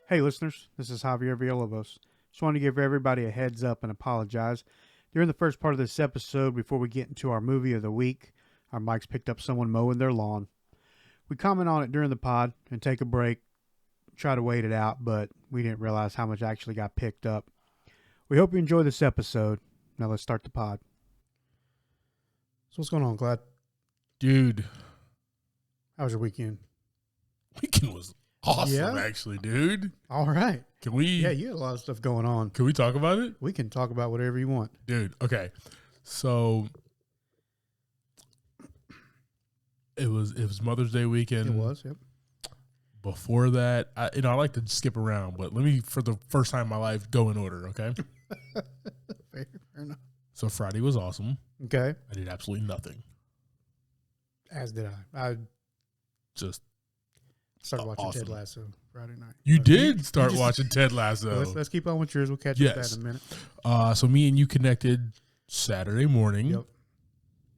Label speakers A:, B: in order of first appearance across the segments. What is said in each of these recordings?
A: Hey listeners, this is Javier Villalobos. Just want to give everybody a heads up and apologize. During the first part of this episode, before we get into our movie of the week, our mics picked up someone mowing their lawn. We comment on it during the pod and take a break, try to wait it out, but we didn't realize how much actually got picked up. We hope you enjoy this episode. Now let's start the pod. So what's going on, Clyde?
B: Dude,
A: How was your weekend?
B: weekend was awesome,
A: Yeah?
B: actually, dude.
A: All right.
B: Can we
A: Yeah, you had a lot of stuff going on.
B: can we talk about it?
A: We can talk about whatever you want.
B: Dude, okay. So it was Mother's Day weekend.
A: It was, yep.
B: Before that, I like to skip around, but let me, for the first time in my life, go in order, okay?
A: Fair enough.
B: So Friday was awesome.
A: Okay.
B: I did absolutely nothing.
A: As did I. I
B: Just
A: started watching
B: awesome.
A: Ted Lasso Friday night.
B: You
A: But
B: did start
A: just-
B: watching Ted Lasso.
A: Let's keep on with yours. We'll catch up with
B: Yes.
A: that in a minute.
B: So me and you connected Saturday morning
A: Yep.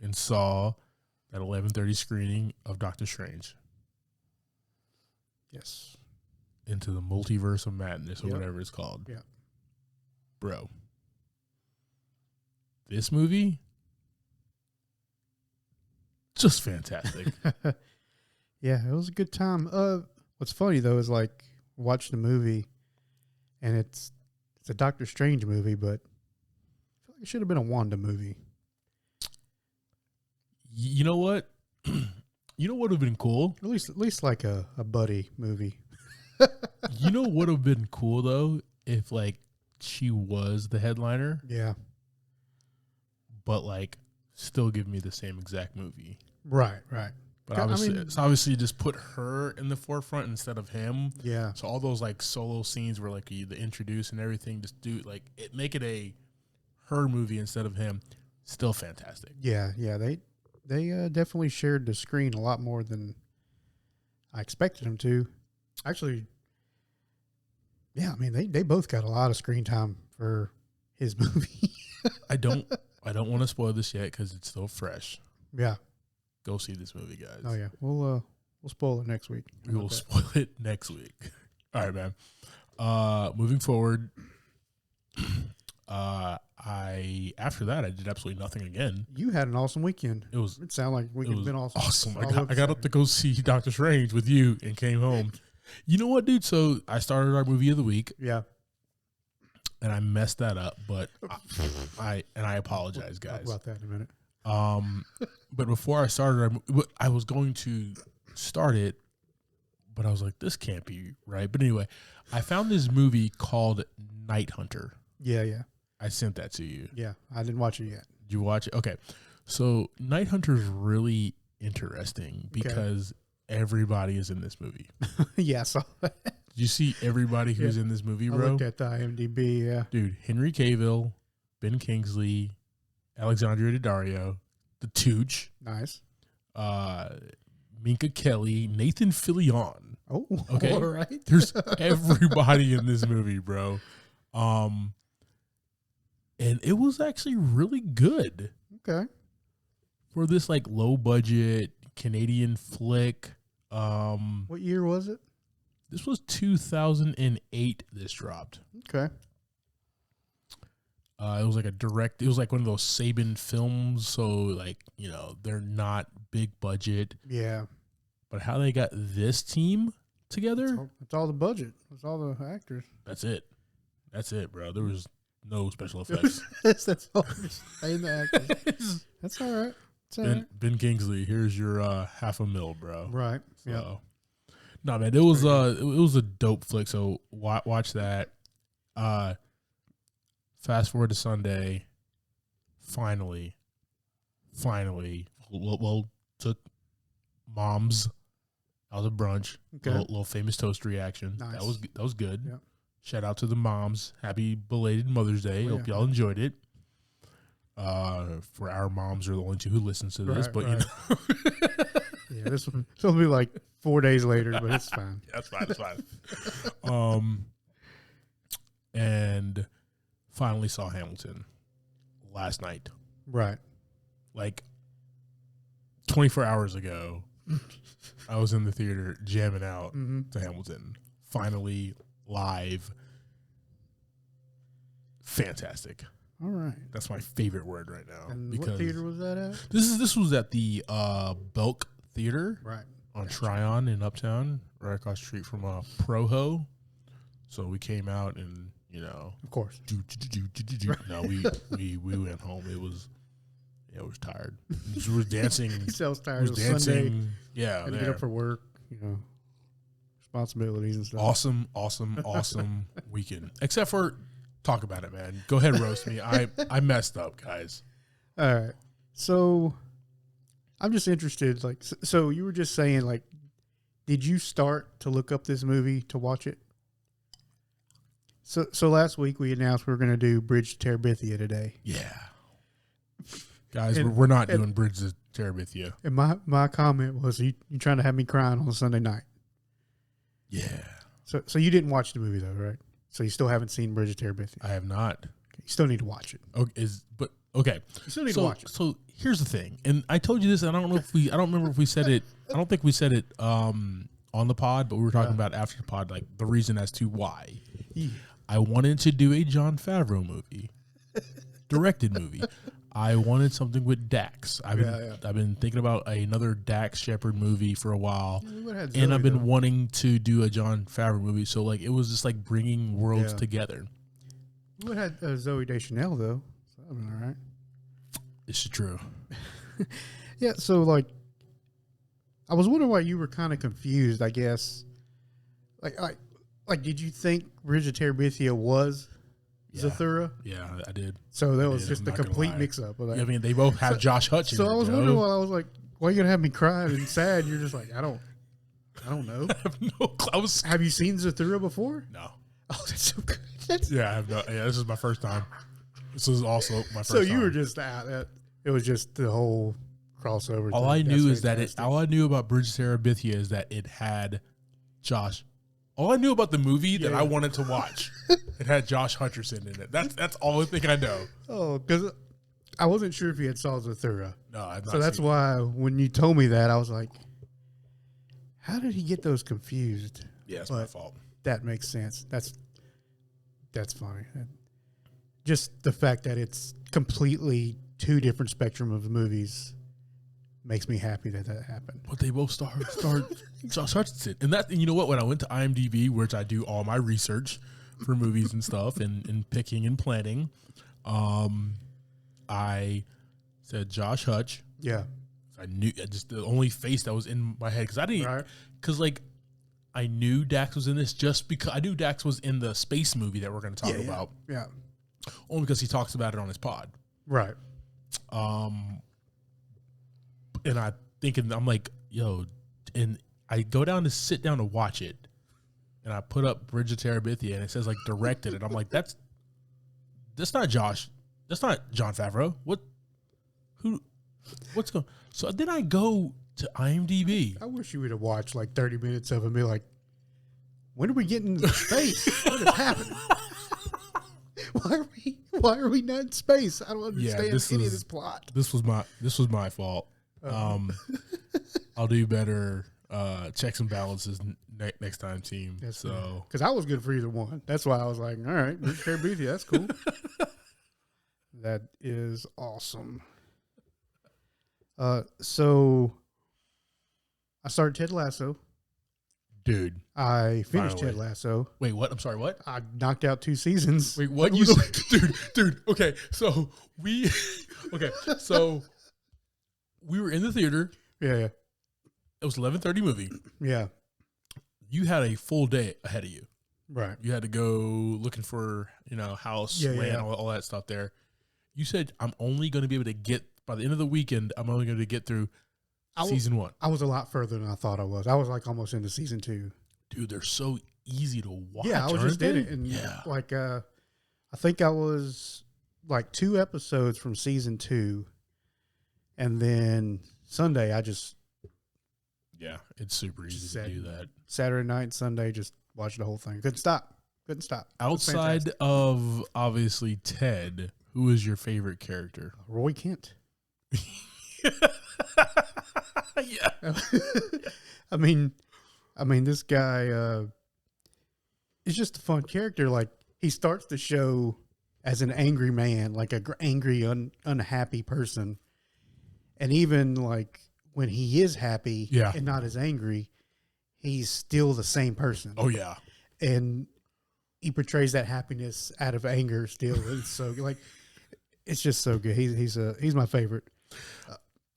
B: and saw that 11:30 screening of Doctor Strange.
A: Yes.
B: Into the multiverse of madness or
A: Yep.
B: whatever it's called.
A: Yep.
B: Bro. This movie, just fantastic.
A: Yeah, it was a good time. What's funny though is like watch the movie, and it's a Doctor Strange movie, but I feel like it should have been a Wanda movie.
B: You know what? You know what would have been cool?
A: At least like a buddy movie.
B: You know what would have been cool though if like she was the headliner,
A: Yeah.
B: but like still give me the same exact movie.
A: Right.
B: But
A: I
B: obviously,
A: mean-
B: it's obviously just put her in the forefront instead of him.
A: Yeah.
B: So all those like solo scenes where like you the introduce and everything, just do like it, make it a her movie instead of him. Still fantastic.
A: Yeah. They definitely shared the screen a lot more than I expected them to. Actually, yeah, I mean they both got a lot of screen time for his movie.
B: I don't want to spoil this yet because it's still fresh.
A: Yeah.
B: Go see this movie, guys.
A: Oh yeah. We'll spoil it next week.
B: We will spoil it next week. All right, man. Moving forward, after that I did absolutely nothing again.
A: You had an awesome weekend.
B: It
A: sounded like
B: it
A: weekend's
B: was
A: been awesome.
B: awesome.
A: All
B: I got up to go see Doctor Strange with you and came home. You know what, dude? So I started our movie of the week
A: Yeah.
B: and I messed that up, but I apologize,
A: Talk
B: guys.
A: about that in a minute.
B: But before I started, I was going to start it, but I was like, this can't be right. But anyway, I found this movie called Night Hunter.
A: Yeah.
B: I sent that to you.
A: Yeah. I didn't watch it yet.
B: Did you watch it? Okay. So Night Hunter is really interesting because everybody is in this movie.
A: Yeah, I saw that.
B: Did you see everybody who's in this movie,
A: I
B: bro?
A: looked at the IMDb, yeah.
B: Dude, Henry Cavill, Ben Kingsley, Alexandria Daddario, the Tooch,
A: Nice.
B: Minka Kelly, Nathan Fillion.
A: Oh,
B: Okay.
A: all right.
B: There's everybody in this movie, bro. And it was actually really good
A: Okay.
B: for this like low budget Canadian flick.
A: What year was it?
B: This was 2008. This dropped.
A: Okay.
B: It was like it was like one of those Saban films. So like, you know, they're not big budget,
A: Yeah.
B: but how they got this team together,
A: It's all the budget. It's all the actors.
B: that's it. That's it, bro. There was no special effects.
A: That's all. Just paying the actors. That's all right. It's all right.
B: Ben Kingsley, here's your $500,000, bro.
A: Right.
B: So,
A: Yeah.
B: no, man, it was a dope flick. So watch that. Fast forward to Sunday. Finally, well, took mom's out of brunch.
A: Okay.
B: Little famous toast reaction.
A: Nice.
B: That was good.
A: Yep.
B: Shout out to the moms. Happy belated Mother's Day.
A: Oh,
B: Hope
A: yeah.
B: y'all enjoyed it. For our moms are the only two who listen to this,
A: Right,
B: but
A: right.
B: you know.
A: Yeah, this will be like 4 days later, but it's fine.
B: That's fine. That's fine. And finally saw Hamilton last night.
A: Right.
B: Like 24 hours ago, I was in the theater jamming out
A: Mm-hmm.
B: to Hamilton. Finally live. Fantastic.
A: All right.
B: That's my favorite word right now.
A: And
B: because
A: what theater was that at?
B: This was at the Belk Theater,
A: Right.
B: on Tryon in Uptown, right across the street from Proho. So we came out and
A: Of course.
B: No, we went home. It was tired. We was dancing.
A: He sounds tired.
B: Was
A: It was
B: dancing.
A: Sunday.
B: Yeah,
A: Had to get up for work. Responsibilities and stuff.
B: Awesome weekend. Except for talk about it, man. Go ahead, roast me. I messed up, guys.
A: All right. So I'm just interested. Like, so you were just saying, like, did you start to look up this movie to watch it? So last week we announced we were going to do Bridge to Terabithia today.
B: Yeah. Guys, we're not doing Bridge to Terabithia.
A: And my comment was, you trying to have me crying on a Sunday night.
B: Yeah.
A: So you didn't watch the movie though, right? So you still haven't seen Bridge to Terabithia.
B: I have not.
A: Okay, you still need to watch it.
B: Okay, okay.
A: You still need to watch it.
B: So here's the thing, and I told you this. I don't remember if we said it. I don't think we said it on the pod, but we were talking about after the pod, like the reason as to why.
A: Yeah.
B: I wanted to do a Jon Favreau movie, directed movie. I wanted something with Dax. I've been thinking about another Dax Shepard movie for a while, and I've been wanting to do a Jon Favreau movie. So like it was just like bringing worlds together.
A: We had Zoe Deschanel though. So that was all right.
B: This is true.
A: Yeah. So like, I was wondering why you were kind of confused. I guess. Like, did you think Bridge to Terabithia was Zathura?
B: Yeah, I did.
A: So that was just a complete mix-up.
B: Yeah, I mean, they both have Josh Hutcherson.
A: So I was wondering why. I was like, why are you gonna have me crying and sad? And you're just like, I don't know.
B: I have no clue.
A: Have you seen Zathura before?
B: No.
A: Oh, that's so good.
B: I have no. Yeah, this is my first time. This is also my first.
A: So you
B: time.
A: were just it was just the whole crossover.
B: All I knew is that all I knew about Bridge to Terabithia is that it had Josh. All I knew about the movie that I wanted to watch, it had Josh Hutcherson in it. That's all I think I know.
A: Oh, because I wasn't sure if you had saw Zathura.
B: No, I've not.
A: So that's why when you told me that, I was like, how did he get those confused?
B: Yeah, it's my fault.
A: That makes sense. That's funny. Just the fact that it's completely two different spectrum of movies makes me happy that happened.
B: But they both start Josh Hutcherson. And that, you know what, when I went to IMDb, which I do all my research for movies and stuff and picking and planning, I said Josh Hutch.
A: Yeah.
B: I knew just the only face that was in my head. Because I didn't, because like I knew Dax was in this just because I knew Dax was in the space movie that we're going to talk about.
A: Yeah.
B: Only because he talks about it on his pod.
A: Right.
B: And I'm like, yo, and I go down to sit down to watch it, and I put up Bridge to Terabithia, and it says like directed, and I'm like, that's not Josh, that's not Jon Favreau. What's going? So then I go to IMDb.
A: I wish you would have watched like 30 minutes of it and be like, when are we getting into space? What is happening? Why are we not in space? I don't understand any of this plot.
B: This was my fault. I'll do better checks and balances next time, team.
A: Because I was good for either one. That's why I was like, all right, Bridge to Terabithia, that's cool. That is awesome. So I started Ted Lasso.
B: Dude,
A: I finished Ted Lasso.
B: Wait, what? I'm sorry, what?
A: I knocked out 2 seasons.
B: Wait, what? Dude. Okay, so we were in the theater.
A: Yeah.
B: It was 11:30 movie.
A: Yeah.
B: You had a full day ahead of you.
A: Right.
B: You had to go looking for, house, land, all that stuff there. You said, I'm only going to be able to get, by the end of the weekend, I'm only going to get through season 1.
A: I was a lot further than I thought I was. I was like almost into season 2.
B: Dude, they're so easy to watch.
A: Yeah, I was just in it. And like, I think I was like 2 episodes from season 2. And then Sunday,
B: yeah, it's super easy to do that.
A: Saturday night and Sunday, just watch the whole thing. Couldn't stop.
B: Outside of, obviously, Ted, who is your favorite character?
A: Roy Kent.
B: Yeah.
A: I mean, this guy, it's just a fun character. Like, he starts the show as an angry man, like a angry, unhappy person. And even like when he is happy and not as angry, he's still the same person.
B: Oh yeah.
A: And he portrays that happiness out of anger still. It's so like, it's just so good. He's my favorite.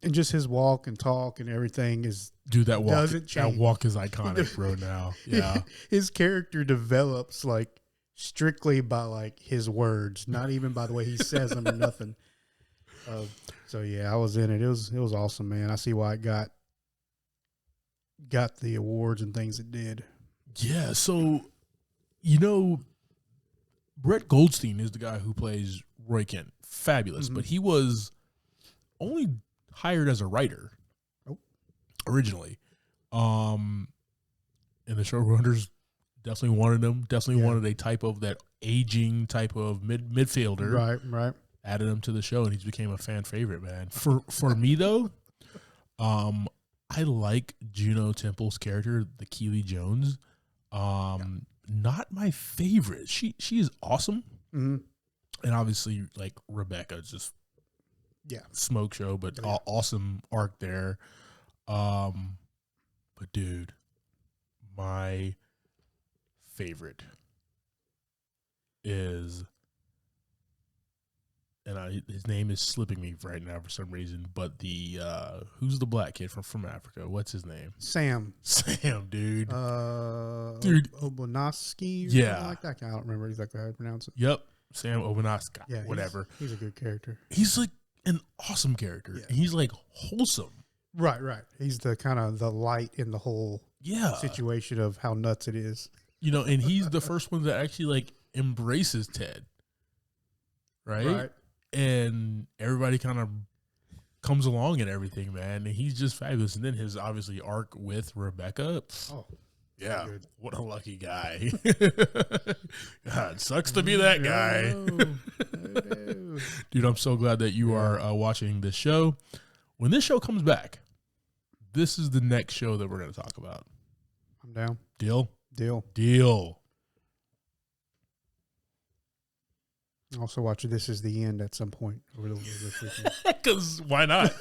A: And just his walk and talk and everything is
B: that walk
A: doesn't change.
B: That walk is iconic, bro. Now, yeah,
A: his character develops like strictly by like his words, not even by the way he says them or nothing. So yeah, I was in it. It was awesome, man. I see why it got the awards and things it did.
B: Yeah. So, Brett Goldstein is the guy who plays Roy Kent. Fabulous, but he was only hired as a writer originally. And the showrunners definitely wanted him. Definitely wanted a type of that aging type of midfielder.
A: Right.
B: Added him to the show, and he became a fan favorite, man. For me though, I like Juno Temple's character, the Keely Jones. Not my favorite. She is awesome, and obviously like Rebecca, just smoke show, but awesome arc there. But dude, my favorite is, and his name is slipping me right now for some reason, but the who's the black kid from Africa? What's his name?
A: Sam,
B: dude.
A: Dude, Obonoski.
B: Yeah,
A: like that. I don't remember exactly how to pronounce it.
B: Yep, Sam Obonoski.
A: Yeah,
B: whatever.
A: He's a good character.
B: He's like an awesome character. Yeah. He's like wholesome.
A: Right. He's the kind of the light in the whole situation of how nuts it is.
B: And he's the first one that actually like embraces Ted. Right. And everybody kind of comes along and everything, man. And he's just fabulous. And then his obviously arc with Rebecca.
A: Oh,
B: yeah. What a lucky guy. God, sucks to be that guy.
A: No.
B: Dude, I'm so glad that you are watching this show. When this show comes back, this is the next show that we're going to talk about.
A: I'm down.
B: Deal?
A: Deal. Also watch This Is the End at some point over this weekend.
B: Because why not?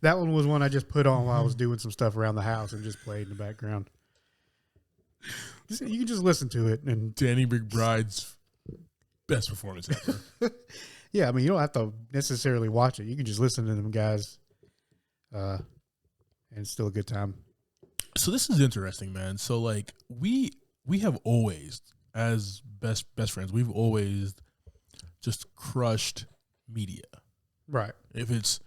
A: That one was one I just put on while I was doing some stuff around the house and just played in the background. You can just listen to it. And
B: Danny McBride's best performance ever.
A: Yeah, I mean, you don't have to necessarily watch it. You can just listen to them guys, and it's still a good time.
B: So this is interesting, man. So like we have always, as best friends, we've always just crushed media.
A: Right.
B: If it's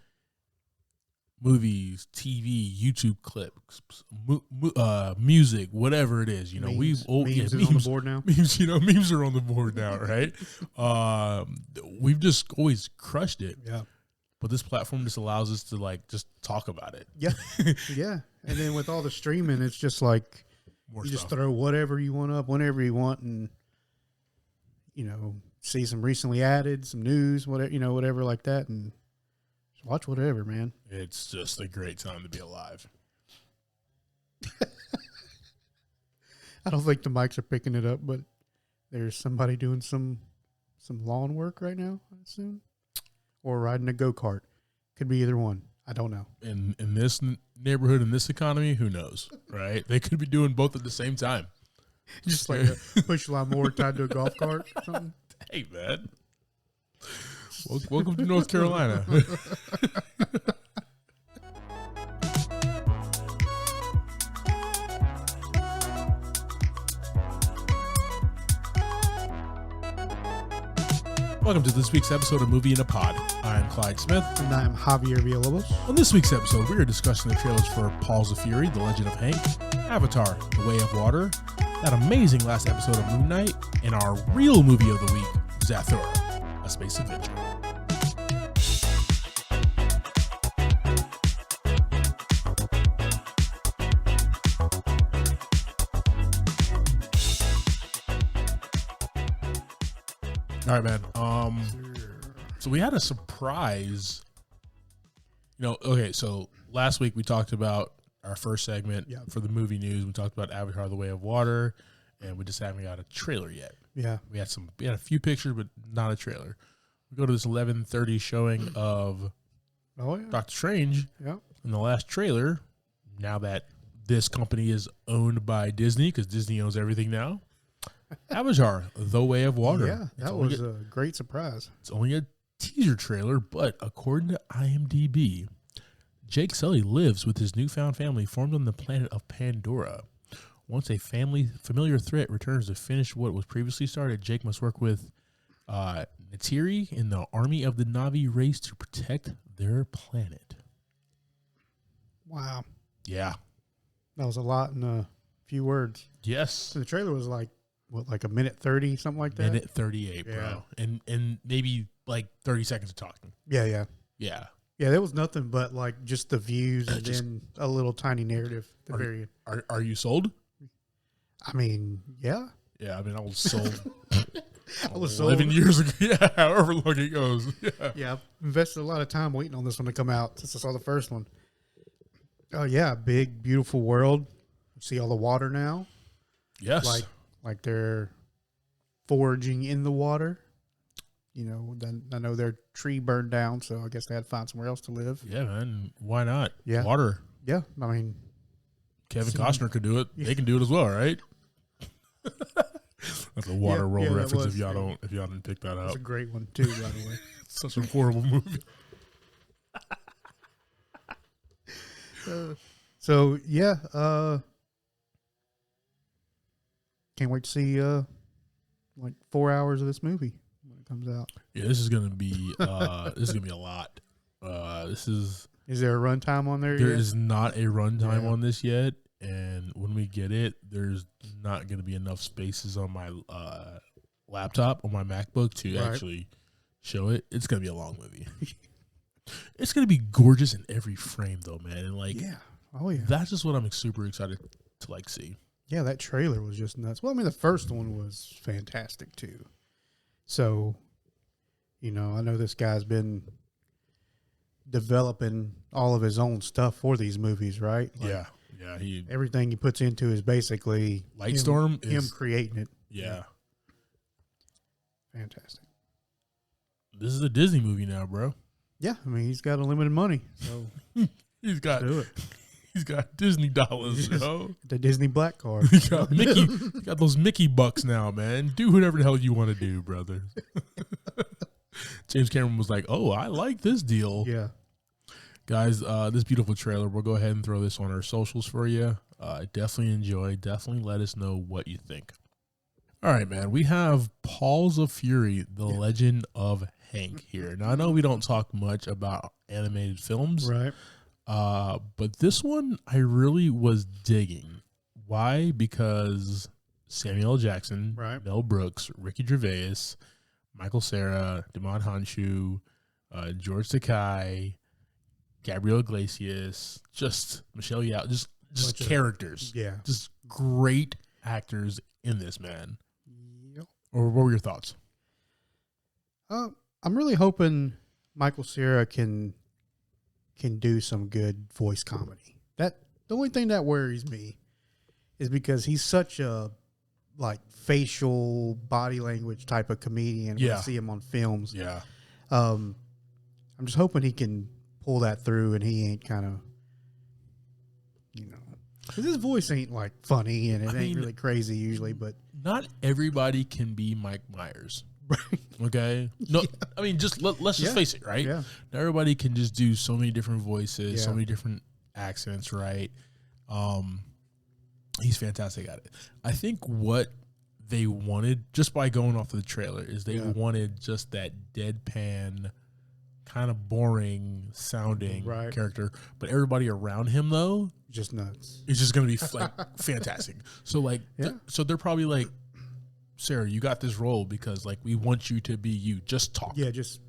B: movies, TV, YouTube clips, music, whatever it is,
A: memes.
B: Memes
A: on the board now.
B: Memes are on the board now, right? We've just always crushed it.
A: Yeah.
B: But this platform just allows us to like just talk about it.
A: Yeah. Yeah. And then with all the streaming, it's just like you just throw whatever you want up whenever you want, and see some recently added, some news, whatever, whatever like that, and just watch whatever, man.
B: It's just a great time to be alive.
A: I don't think the mics are picking it up, but there's somebody doing some lawn work right now, I assume, or riding a go-kart. Could be either one. I don't know.
B: In this neighborhood, in this economy, who knows, right? They could be doing both at the same time.
A: Just like a push lawnmower tied to a golf cart or something.
B: Hey, man. Welcome to North Carolina. Welcome to this week's episode of Movie in a Pod. I'm Clyde Smith.
A: And I'm Javier Villalobos.
B: On this week's episode, we are discussing the trailers for Paws of Fury, The Legend of Hank, Avatar, The Way of Water, that amazing last episode of Moon Knight, and our real movie of the week, Zathura, A Space Adventure. All right, man. So we had a surprise. Okay, so last week we talked about our first segment for the movie news. We talked about Avatar, The Way of Water, and we just haven't got a trailer yet.
A: Yeah.
B: We had a few pictures, but not a trailer. We go to this 11:30 showing of Doctor Strange.
A: Yeah.
B: In the last trailer, now that this company is owned by Disney, because Disney owns everything now, Avatar: The Way of Water.
A: Yeah, that was a great surprise.
B: It's only a teaser trailer, but according to IMDb, Jake Sully lives with his newfound family formed on the planet of Pandora. Once a familiar threat returns to finish what was previously started, Jake must work with Neytiri in the army of the Na'vi race to protect their planet.
A: Wow.
B: Yeah.
A: That was a lot in a few words.
B: Yes.
A: So the trailer was like, what, like a minute 30, something like that?
B: Minute 38, bro. And maybe like 30 seconds of talking.
A: Yeah.
B: Yeah.
A: Yeah, there was nothing but like just the views and then a little tiny narrative at the very end.
B: Are you sold?
A: I mean, yeah.
B: Yeah, I mean, I was sold.
A: I was
B: 11
A: sold.
B: years ago. Yeah, however long it goes.
A: Yeah, I've invested a lot of time waiting on this one to come out since I saw the first one. Oh, yeah, big, beautiful world. See all the water now.
B: Yes.
A: Like they're foraging in the water. You know, then I know their tree burned down, so I guess they had to find somewhere else to live.
B: Yeah, man. Why not?
A: Yeah.
B: Water.
A: Yeah, I mean,
B: Kevin Costner could do it. Yeah. They can do it as well, right? That's a water world reference if y'all didn't pick that up.
A: That's a great one too, by the way.
B: Such a horrible movie.
A: So yeah, can't wait to see like 4 hours of this movie when it comes out.
B: Yeah, this is gonna be a lot. Is
A: there a runtime on there?
B: There
A: yet?
B: is not a runtime on this yet, and when we get it, there's not gonna be enough spaces on my laptop on my MacBook to actually show it. It's gonna be a long movie. It's gonna be gorgeous in every frame, though, man. And like, that's just what I'm super excited to like see.
A: Yeah, that trailer was just nuts. Well, I mean, the first one was fantastic too. So, you know, I know this guy's been developing all of his own stuff for these movies, right?
B: Like,
A: everything he puts into is basically
B: Lightstorm.
A: Him creating it.
B: Yeah,
A: fantastic.
B: This is a Disney movie now, bro.
A: Yeah, I mean, he's got unlimited money, so
B: he's got Disney dollars, yo.
A: The Disney black card.
B: He got those Mickey bucks now, man. Do whatever the hell you want to do, brother. James Cameron was like, "Oh, I like this deal."
A: Yeah,
B: guys, this beautiful trailer. We'll go ahead and throw this on our socials for you. Definitely enjoy. Definitely let us know what you think. All right, man. We have Paws of Fury: The Legend of Hank here. Now, I know we don't talk much about animated films,
A: right?
B: But this one I really was digging. Why? Because Samuel L. Jackson, Mel Brooks, Ricky Gervais, Michael Cera, Damon Hanchu, George Takei, Gabriel Iglesias, just Michelle Yeoh, just characters.
A: Yeah.
B: Just great actors in this, man.
A: Yep.
B: Or what were your thoughts?
A: I'm really hoping Michael Cera can do some good voice comedy. That the only thing that worries me is because he's such a like facial body language type of comedian. When I see him on films.
B: Yeah.
A: I'm just hoping he can pull that through and he ain't kind of, you know, because his voice ain't like funny and it ain't really crazy usually, but
B: not everybody can be Mike Myers. Okay. No, I mean, just let's just face it, right?
A: Yeah.
B: Not everybody can just do so many different voices, so many different accents, right? He's fantastic at it. I think what they wanted, just by going off of the trailer, is they wanted just that deadpan, kind of boring sounding character, but everybody around him though,
A: just nuts.
B: It's just gonna be like fantastic. So like, so they're probably like, Sarah, you got this role because like we want you to be you. Just talk.
A: Yeah, just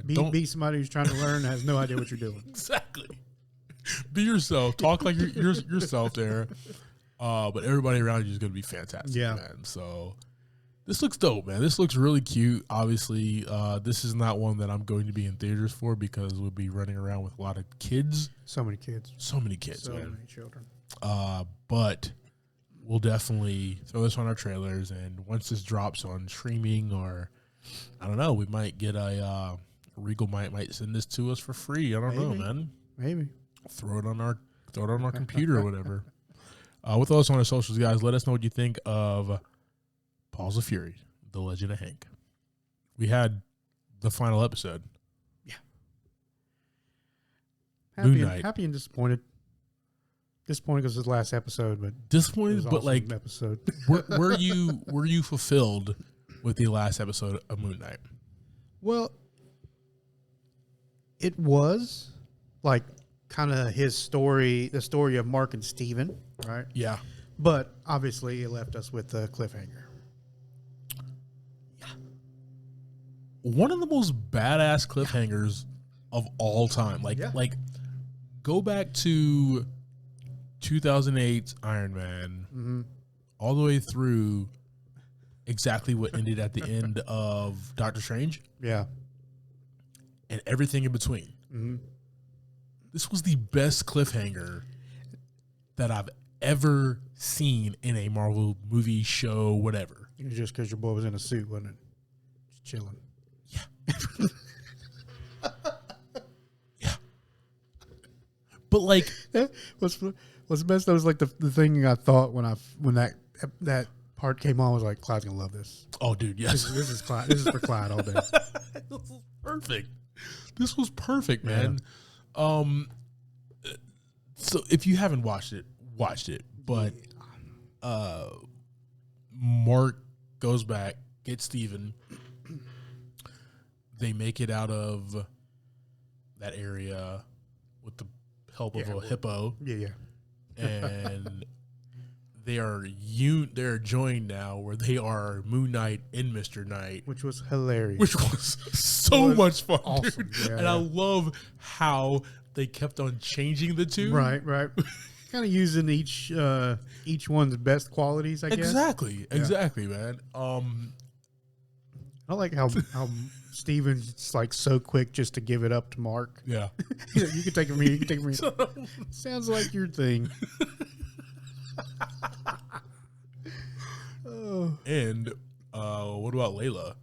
B: Don't
A: be somebody who's trying to learn and has no idea what you're doing.
B: Exactly. Be yourself. Talk like you're yourself there. But everybody around you is gonna be fantastic, man. So this looks dope, man. This looks really cute. Obviously, this is not one that I'm going to be in theaters for because we'll be running around with a lot of kids.
A: So many kids.
B: So many kids,
A: so
B: man.
A: many children.
B: But we'll definitely throw this on our trailers. And once this drops on streaming, or I don't know, we might get a Regal might send this to us for free. I don't know, man.
A: Maybe
B: throw it on our computer or whatever. With us on our socials, guys, let us know what you think of Paws of Fury, The Legend of Hank. We had the final episode.
A: Yeah. Happy and disappointed. Disappointed because it's the last episode, but
B: disappointed, but like
A: episode.
B: were you fulfilled with the last episode of Moon Knight?
A: Well, it was like kind of his story, the story of Mark and Steven, right?
B: Yeah.
A: But obviously it left us with the cliffhanger.
B: Yeah. One of the most badass cliffhangers of all time. Like go back to 2008's Iron Man all the way through exactly what ended at the end of Doctor Strange.
A: Yeah.
B: And everything in between. Mm-hmm. This was the best cliffhanger that I've ever seen in a Marvel movie, show, whatever.
A: It was just because your boy was in a suit, wasn't it? Just chilling.
B: Yeah. Yeah. But like,
A: what's best? That was like the thing I thought when that part came on, I was like, Clyde's gonna love this.
B: Oh, dude, yes.
A: This is Clyde. This is for Clyde all day.
B: This was perfect. This was perfect, man. Yeah. So if you haven't watched it. But Mark goes back, gets Steven. They make it out of that area with the help of a hippo.
A: Yeah.
B: And they're joined now where they are Moon Knight and Mr. Knight.
A: Which was hilarious.
B: Which was so much fun,
A: awesome.
B: Dude.
A: Yeah,
B: and I love how they kept on changing the two.
A: Right. Kind of using each one's best qualities, I guess.
B: Exactly, man.
A: I like how Steven's like so quick just to give it up to Mark.
B: Yeah.
A: You can take it from me. You can take it from me. Sounds like your thing.
B: And what about Layla?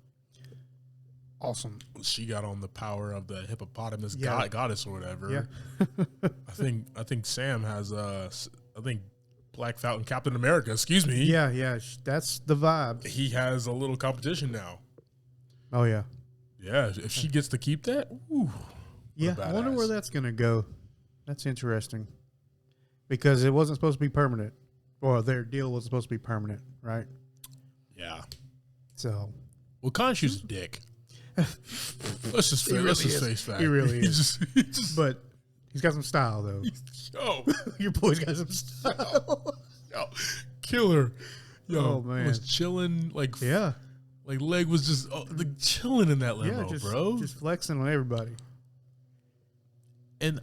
A: Awesome.
B: She got on the power of the hippopotamus goddess or whatever.
A: Yeah.
B: I think Sam has Black Falcon Captain America. Excuse me.
A: Yeah. That's the vibe.
B: He has a little competition now.
A: Oh yeah.
B: Yeah. If she gets to keep that,
A: yeah. I wonder where that's gonna go. That's interesting. Because it wasn't supposed to be permanent. Or their deal was supposed to be permanent, right?
B: Yeah.
A: So.
B: Well, Khonshu's a dick. Let's just face fact.
A: He really is. But he's got some style, though. Your boy's got some style.
B: Yo, killer. Yo,
A: man.
B: Was chilling. Like leg was just chilling in that limo, bro.
A: Just flexing on everybody.
B: And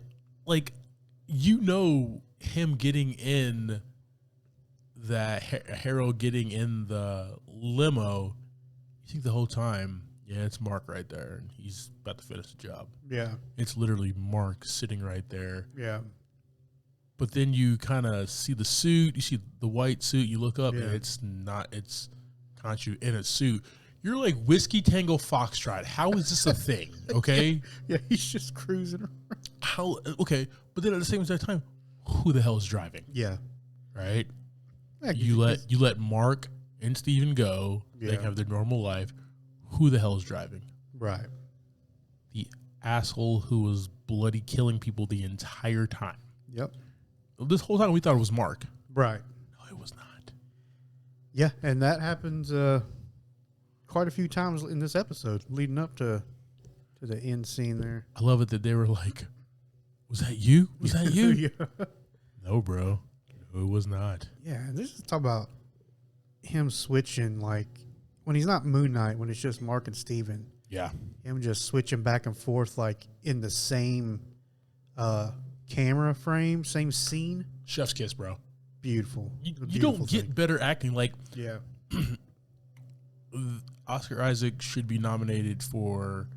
B: him getting in that Harold getting in the limo, you think the whole time, yeah, it's Mark right there, and he's about to finish the job.
A: Yeah.
B: It's literally Mark sitting right there.
A: Yeah.
B: But then you kind of see the suit, you see the white suit, you look up, and it's Khonshu in a suit. You're like Whiskey Tango Foxtrot. How is this a thing? Okay?
A: Yeah, he's just cruising around.
B: Okay, but then at the same time, who the hell is driving?
A: Yeah.
B: Right?
A: Yeah,
B: you let Mark and Steven go. Yeah. They have their normal life. Who the hell is driving?
A: Right.
B: The asshole who was bloody killing people the entire time.
A: Yep.
B: This whole time we thought it was Mark.
A: Right.
B: No, it was not.
A: Yeah, and that happens quite a few times in this episode, leading up to the end scene there.
B: I love it that they were like, was that you? Was that you?
A: Yeah.
B: No, bro. No, it was not.
A: Yeah, this is talk about him switching, like, when he's not Moon Knight, when it's just Mark and Steven.
B: Yeah.
A: Him just switching back and forth, like, in the same camera frame, same scene.
B: Chef's kiss, bro.
A: Beautiful.
B: You don't get better acting. Like,
A: yeah.
B: Oscar Isaac should be nominated for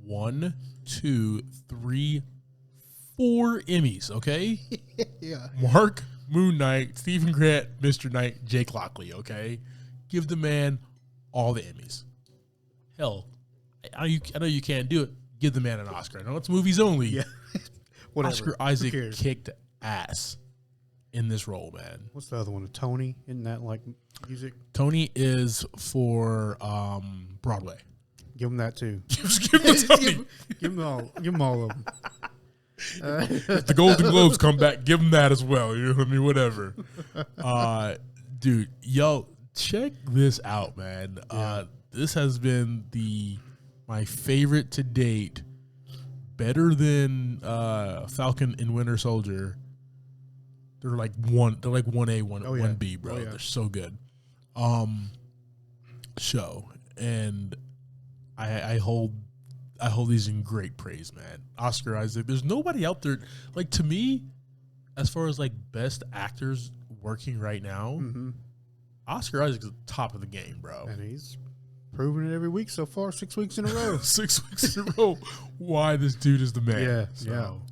B: 1, 2, 3, 4 Emmys, okay?
A: Yeah.
B: Mark Moon Knight, Stephen Grant, Mr. Knight, Jake Lockley, okay? Give the man all the Emmys. Hell, I know you can't do it. Give the man an Oscar. I know it's movies only.
A: Yeah. Whatever.
B: Oscar Isaac kicked ass in this role, man.
A: What's the other one? Tony? Isn't that like music?
B: Tony is for Broadway.
A: Give him that too.
B: Give him the Tony.
A: Give him all of them.
B: If the Golden Globes come back, give him that as well. You know what I mean? Whatever. Dude, yo, check this out, man. This has been my favorite to date. Better than Falcon and Winter Soldier. They're like 1A, 1B, bro. They're so good. Show. And I hold these in great praise, man. Oscar Isaac. There's nobody out there, like, to me, as far as like best actors working right now, Oscar Isaac is the top of the game, bro.
A: And he's proven it every week so far, 6 weeks in a row.
B: 6 weeks in a row. Why this dude is the man.
A: Yeah.
B: So.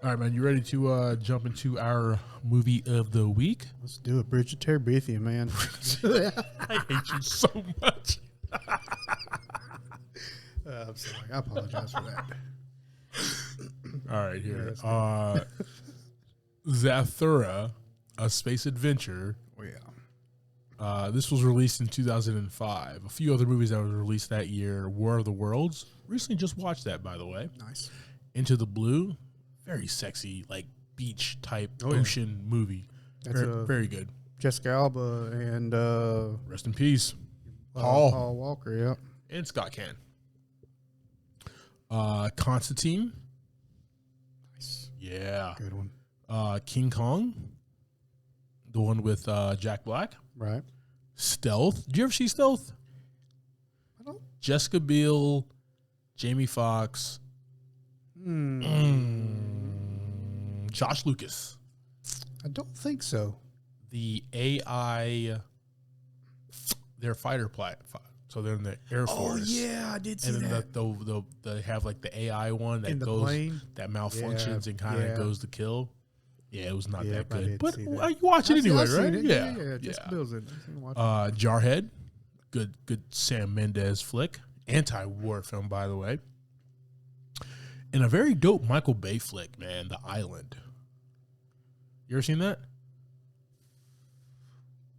B: All right, man. You ready to jump into our movie of the week?
A: Let's do it. Bridge of Terabithia, man.
B: I hate you so much.
A: I'm sorry. I apologize for that.
B: All right, here. Zathura, A Space Adventure.
A: Oh, yeah.
B: This was released in 2005. A few other movies that were released that year, War of the Worlds. Recently just watched that, by the way.
A: Nice.
B: Into the Blue. Very sexy, like beach type ocean movie.
A: That's
B: very good.
A: Jessica Alba and
B: rest in peace,
A: Paul Walker. Yep.
B: And Scott Caan. Constantine.
A: Nice.
B: Yeah.
A: Good one.
B: King Kong. The one with Jack Black.
A: Right.
B: Stealth. Did you ever see Stealth?
A: I don't.
B: Jessica Biel, Jamie Foxx. Josh Lucas.
A: I don't think so.
B: The AI, their fighter platform. So they're in the Air Force.
A: Oh yeah, I did see that.
B: And then they have like the AI one that goes
A: plane?
B: that malfunctions and kind of goes to kill. Yeah, it was not that good. But you
A: I've
B: watch it anyway, right?
A: It. Yeah. Jessica Biel's in it.
B: Jarhead, good Sam Mendes flick, anti-war film, by the way. And a very dope Michael Bay flick, man, The Island. You ever seen that?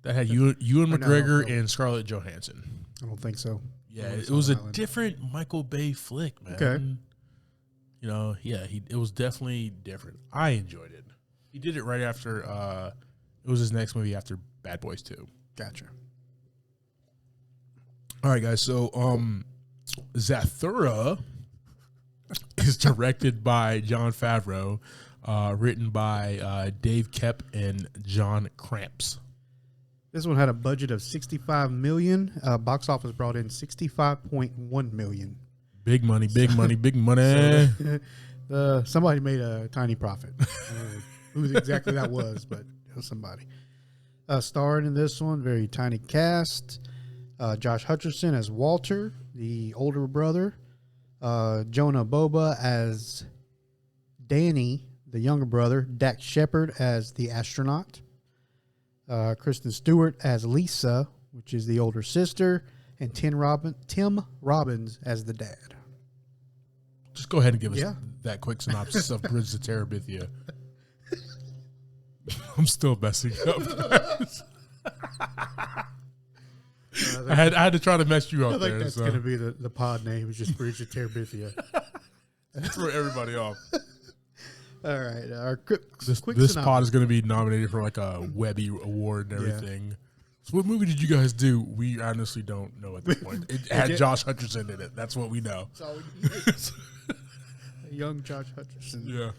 B: That had Ewan McGregor and Scarlett Johansson.
A: I don't think so.
B: Yeah, it was a different Michael Bay flick, man.
A: Okay.
B: You know, it was definitely different. I enjoyed it. He did it right after, it was his next movie after Bad Boys 2.
A: Gotcha.
B: All right, guys, so Zathura is directed by Jon Favreau, written by Dave Koepp and John Cramps.
A: This one had a budget of $65 million. Box office brought in $65.1 million.
B: Big money, big money, big money.
A: So, somebody made a tiny profit. I don't know who exactly that was, but it was somebody. Starring in this one, very tiny cast. Josh Hutcherson as Walter, the older brother. Jonah Boba as Danny, the younger brother. Dax Shepard as the astronaut. Kristen Stewart as Lisa, which is the older sister. And Tim Robbins as the dad.
B: Just go ahead and give us that quick synopsis of Bridge to Terabithia. I'm still messing up. I had to try to mess you up.
A: I think that's going to be the pod name. Is just Bridge to Terabithia.
B: Throw everybody off.
A: All right. Our quick
B: this pod is going to be nominated for like a Webby award and everything. Yeah. So what movie did you guys do? We honestly don't know at this point. It had Josh Hutcherson in it. That's what we know.
A: That's all we need. A young Josh Hutcherson.
B: Yeah.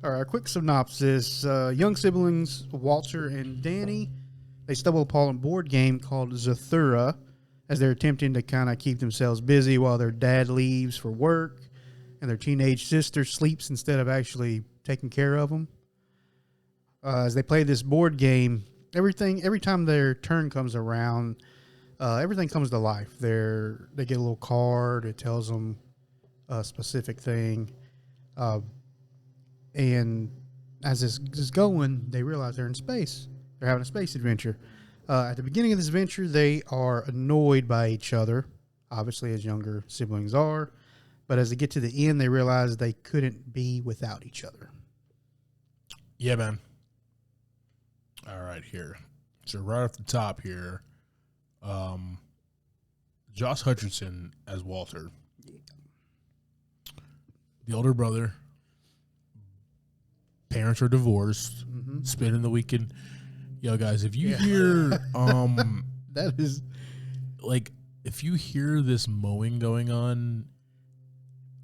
A: All right. Quick synopsis. Young siblings Walter and Danny, they stumble upon a board game called Zathura as they're attempting to kind of keep themselves busy while their dad leaves for work and their teenage sister sleeps instead of actually taking care of them. As they play this board game, every time their turn comes around, everything comes to life. They get a little card. It tells them a specific thing. And as this is going, they realize they're in space. They're having a space adventure. At the beginning of this adventure, they are annoyed by each other, obviously, as younger siblings are. But as they get to the end, they realize they couldn't be without each other.
B: Yeah, man. All right, here. So right off the top here, Josh Hutcherson as Walter. Yeah. The older brother. Parents are divorced. Mm-hmm. Spending the weekend. Yo, guys, if you hear
A: that is
B: like if you hear this mowing going on,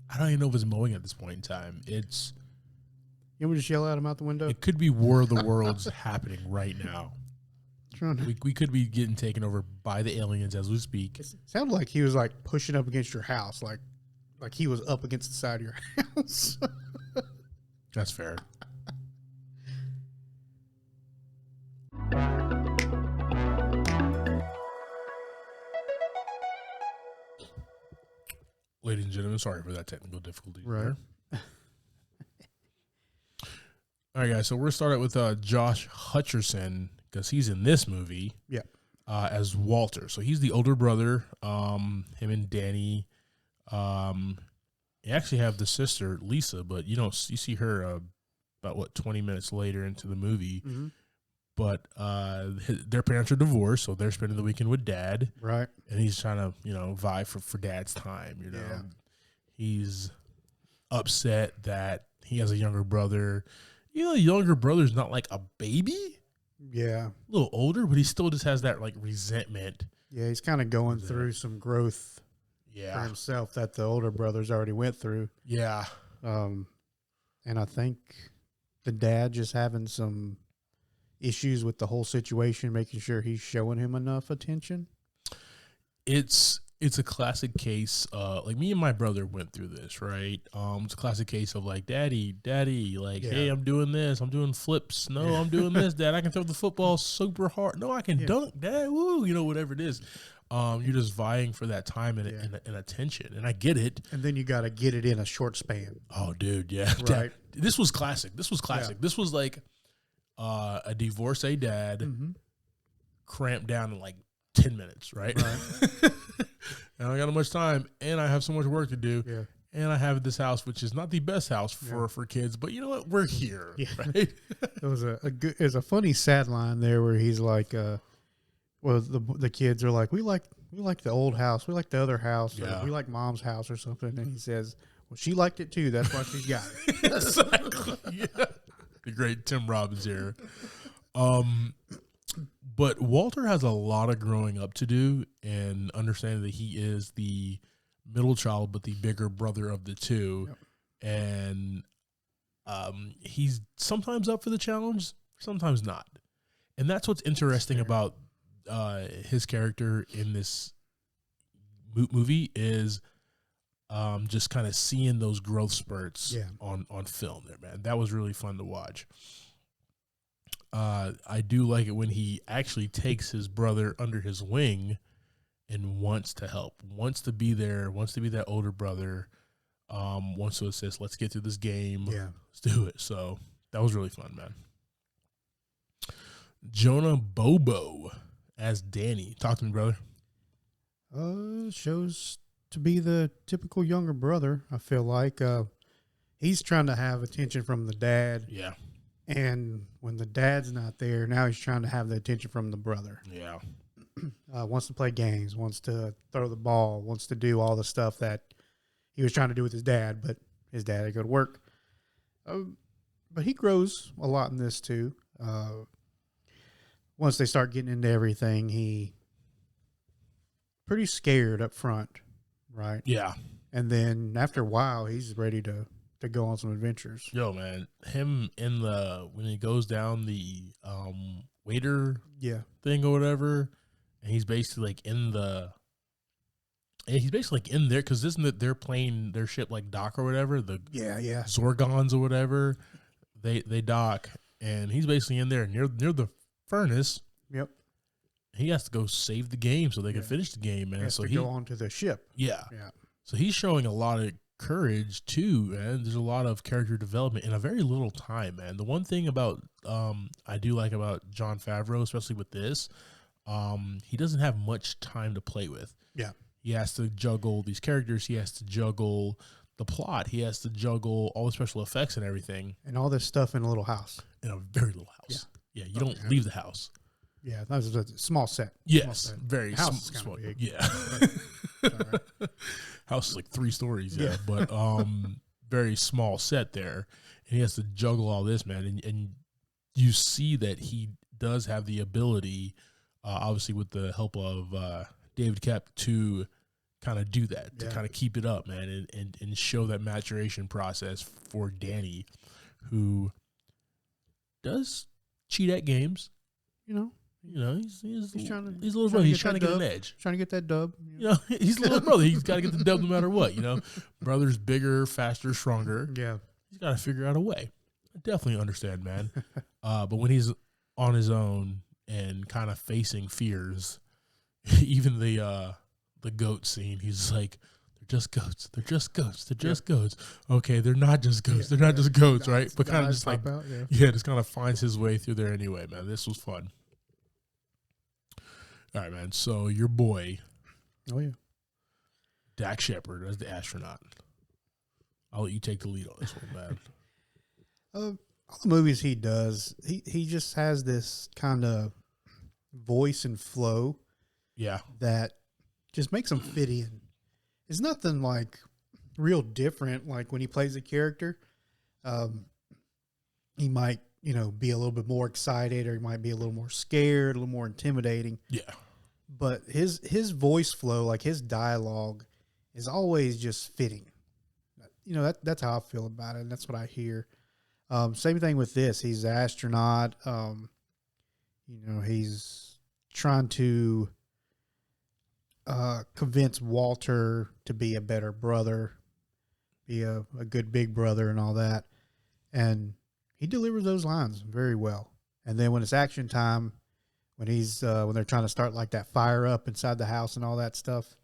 B: I don't even know if it's mowing at this point in time. It's
A: you want me to just yell at him out the window?
B: It could be War of the Worlds happening right now. We could be getting taken over by the aliens as we speak.
A: It sounded like he was like pushing up against your house, like he was up against the side of your house.
B: That's fair. Ladies and gentlemen, sorry for that technical difficulty.
A: Right.
B: All right, guys. So we're starting with Josh Hutcherson because he's in this movie.
A: Yeah.
B: As Walter. So he's the older brother. Him and Danny. You actually have the sister Lisa, but you see her about 20 minutes later into the movie. Mm-hmm. But their parents are divorced, so they're spending the weekend with Dad.
A: Right.
B: And he's trying to, vie for Dad's time, Yeah. He's upset that he has a younger brother. The younger brother's not like a baby.
A: Yeah.
B: A little older, but he still just has that, like, resentment.
A: Yeah, he's kind of going through some growth for himself that the older brothers already went through.
B: Yeah.
A: And I think the dad just having some issues with the whole situation, making sure he's showing him enough attention.
B: It's a classic case. Like me and my brother went through this, right? It's a classic case of like, Daddy, like, hey, I'm doing this. I'm doing flips. No, I'm doing this, Dad. I can throw the football super hard. No, I can dunk, Dad. Woo, whatever it is. You're just vying for that time and attention, and I get it.
A: And then you got to get it in a short span.
B: Oh, dude, yeah.
A: Right.
B: Dad, this was classic. Yeah. This was like a divorcee dad cramped down in like 10 minutes, right? And I got so much time, and I have so much work to do, and I have this house, which is not the best house for kids, but you know what? We're here, right?
A: There was there's a funny sad line there where he's like, well, the kids are like, we like the old house, we like the other house, or we like Mom's house or something, and he says, well, she liked it too. That's why she's got it.
B: Exactly. Yeah. The great Tim Robbins here. But Walter has a lot of growing up to do and understanding that he is the middle child, but the bigger brother of the two. Yep. And he's sometimes up for the challenge, sometimes not. And that's what's interesting about his character in this movie is just kind of seeing those growth spurts on film there, man. That was really fun to watch. I do like it when he actually takes his brother under his wing and wants to help, wants to be there, wants to be that older brother, wants to assist. Let's get through this game.
A: Yeah.
B: Let's do it. So that was really fun, man. Jonah Bobo as Danny. Talk to me, brother.
A: Shows to be the typical younger brother, I feel like. He's trying to have attention from the dad.
B: Yeah.
A: And when the dad's not there, now he's trying to have the attention from the brother.
B: Yeah.
A: Wants to play games, wants to throw the ball, wants to do all the stuff that he was trying to do with his dad, but his dad had to go to work. But he grows a lot in this too. Once they start getting into everything, he pretty scared up front, right?
B: Yeah.
A: And then after a while, he's ready to go on some adventures.
B: Yo, man, him in when he goes down the waiter thing or whatever, and he's basically like in there because isn't it they're playing their ship like dock or whatever, the Zorgons or whatever, they dock, and he's basically in there near the furnace.
A: Yep.
B: He has to go save the game so they can finish the game, man.
A: He has to go onto the ship.
B: Yeah.
A: Yeah.
B: So he's showing a lot of courage too, man. There's a lot of character development in a very little time, man. The one thing about I do like about Jon Favreau, especially with this, he doesn't have much time to play with.
A: Yeah.
B: He has to juggle these characters. He has to juggle the plot. He has to juggle all the special effects and everything.
A: And all this stuff in a little house.
B: In a very little house. Yeah, you don't leave the house.
A: Yeah, that was a small set.
B: Yes,
A: small set.
B: very
A: small.
B: Big. Yeah. Right. House is like 3 stories, yeah. But very small set there. And he has to juggle all this, man. And you see that he does have the ability, obviously with the help of David Koepp, to kind of do that, to kind of keep it up, man, and show that maturation process for Danny, who does cheat at games. He's a little brother. He's trying to get an edge.
A: Trying to get that dub.
B: He's a little brother. He's got to get the dub no matter what. Brother's bigger, faster, stronger.
A: Yeah,
B: he's got to figure out a way. I definitely understand, man. But when he's on his own and kind of facing fears, even the goat scene, he's like, they're just goats. They're just goats. They're just goats. Okay, they're not just goats. They're not just goats, right? But kind of just like, just kind of finds his way through there anyway, man. This was fun. All right, man. So your boy, Dax Shepard as the astronaut. I'll let you take the lead on this one, man.
A: All the movies he does, he just has this kind of voice and flow.
B: Yeah.
A: That just makes him fit in. It's nothing like real different. Like when he plays a character, he might, be a little bit more excited, or he might be a little more scared, a little more intimidating.
B: Yeah.
A: But his voice flow, like his dialogue, is always just fitting. That's how I feel about it, and that's what I hear. Same thing with this. He's an astronaut. He's trying to convince Walter to be a better brother, be a good big brother and all that. And he delivers those lines very well. And then when it's action time, when they're trying to start like that fire up inside the house and all that stuff,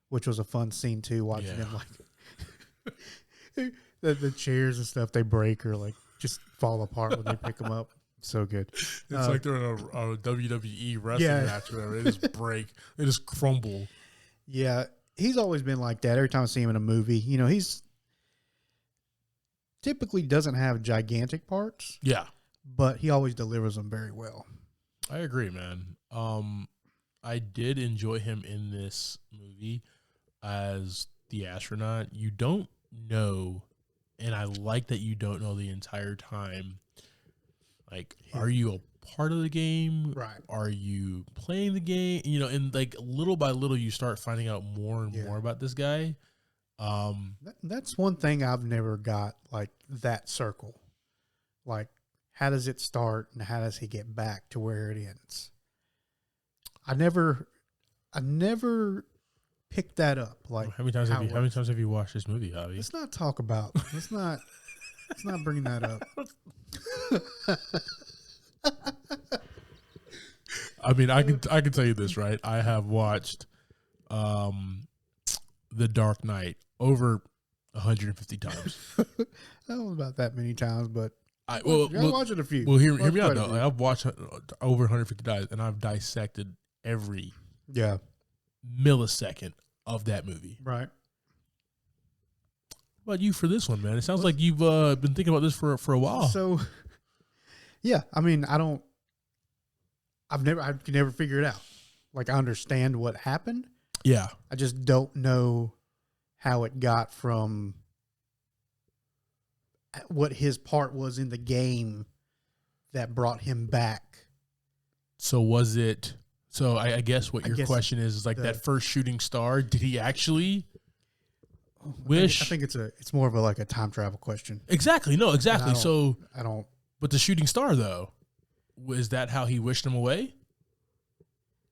A: which was a fun scene too, watching them like the chairs and stuff, they break or like just fall apart when they pick them up. So good.
B: It's like they're in a WWE wrestling match or whatever. They just break. They just crumble.
A: Yeah. He's always been like that. Every time I see him in a movie, he's typically doesn't have gigantic parts.
B: Yeah.
A: But he always delivers them very well.
B: I agree, man. I did enjoy him in this movie as the astronaut. You don't know, and I like that you don't know the entire time. Like, are you a part of the game?
A: Right.
B: Are you playing the game? And like little by little, you start finding out more and more about this guy.
A: That's one thing I've never got, like that circle. Like, how does it start and how does he get back to where it ends? I never picked that up. Like,
B: how many times have you watched this movie, Javi?
A: Let's not talk about. Let's not bring that up.
B: I mean, I can tell you this, right? I have watched The Dark Knight over 150 times.
A: I don't know about that many times, but I watch it a few.
B: Well, hear me out though. Like, I've watched over 150 times, and I've dissected every millisecond of that movie.
A: Right.
B: What about you for this one, man? It sounds like you've been thinking about this for a while.
A: So, yeah, I mean, I can never figure it out. Like, I understand what happened.
B: Yeah.
A: I just don't know how it got from what his part was in the game that brought him back.
B: So was it? So I guess what your question is like that first shooting star. Did he actually wish?
A: I think it's more of a time travel question.
B: Exactly. No. Exactly. So
A: I don't.
B: But the shooting star though, was that how he wished him away?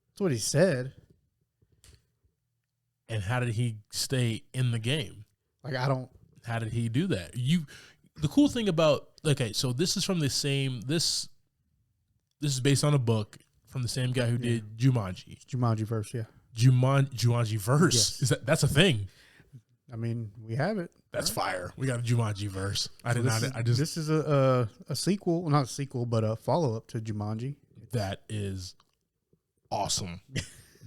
A: That's what he said.
B: And how did he stay in the game?
A: Like, I don't.
B: How did he do that? The cool thing about, okay, so this is from the same, this is based on a book from the same guy who did Jumanji.
A: Jumanjiverse, yeah.
B: Jumanjiverse.
A: Yes.
B: That's a thing.
A: I mean, we have it.
B: That's fire. We got a Jumanjiverse.
A: This is a sequel, well, not a sequel, but a follow up to Jumanji.
B: That is awesome.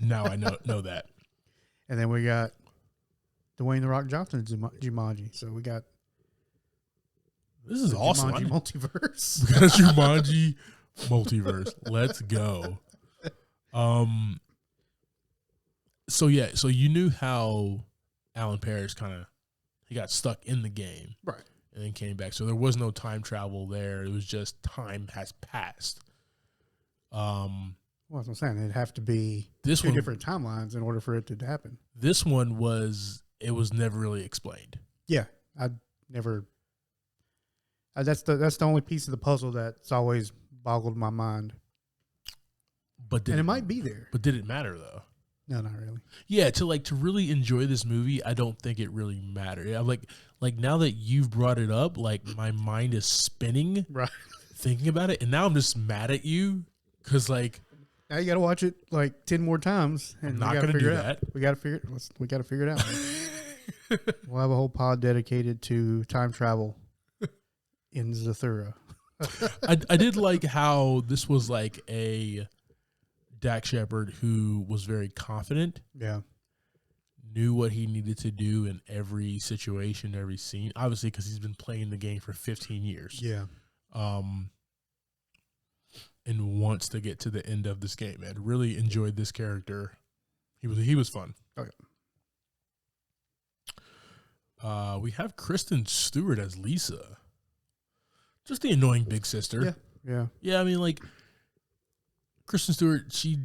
B: Now I know that.
A: And then we got Dwayne The Rock Johnson Jumanji. So we got
B: this is awesome.
A: Jumanji multiverse.
B: We got a Jumanji multiverse. Let's go. So you knew how Alan Parrish he got stuck in the game,
A: right,
B: and then came back. So there was no time travel there. It was just time has passed.
A: Well, that's what I'm saying. It'd have to be two different timelines in order for it to happen.
B: This one was never really explained.
A: Yeah, that's the only piece of the puzzle that's always boggled my mind. It might be there.
B: But did it matter though?
A: No, not really.
B: Yeah, to really enjoy this movie, I don't think it really mattered. Yeah, like now that you've brought it up, like my mind is spinning,
A: right,
B: thinking about it, and now I'm just mad at you because like
A: now you got to watch it like 10 more times, and
B: I'm not going to do that.
A: We got to figure it out. We'll have a whole pod dedicated to time travel in Zathura.
B: I did like how this was like a Dak Shepard who was very confident.
A: Yeah.
B: Knew what he needed to do in every situation, every scene. Obviously, because he's been playing the game for 15 years.
A: Yeah.
B: And wants to get to the end of this game, man. Really enjoyed this character. He was fun.
A: Okay.
B: We have Kristen Stewart as Lisa. Just the annoying big sister.
A: Yeah. Yeah.
B: Yeah, I mean, like, Kristen Stewart, she